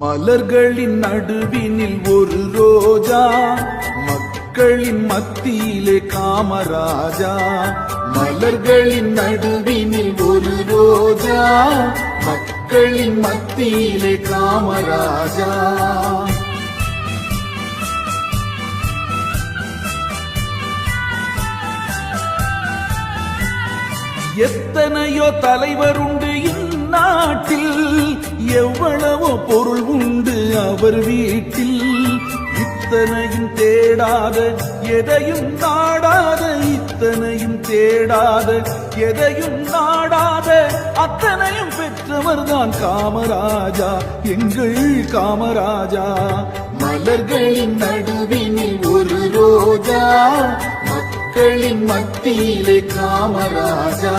மலர்களின் நடுவினில் ஒரு ரோஜா, மக்களின் மத்தியிலே காமராஜா. மலர்களின் நடுவினில் ஒரு ரோஜா, மக்களின் மத்தியிலே காமராஜா. எத்தனையோ தலைவர் உண்டு இந்நாட்டில், எவ்வளவோ பொருள் உண்டு அவர் வீட்டில். இத்தனையும் தேடாத எதையும் நாடாத, இத்தனையும் தேடாத எதையும் நாடாத, அத்தனையும் பெற்றவர்தான் காமராஜா, எங்கள் காமராஜா. மலர்களின் நடுவினில் ஒரு ரோஜா, மக்களின் மத்தியிலே காமராஜா.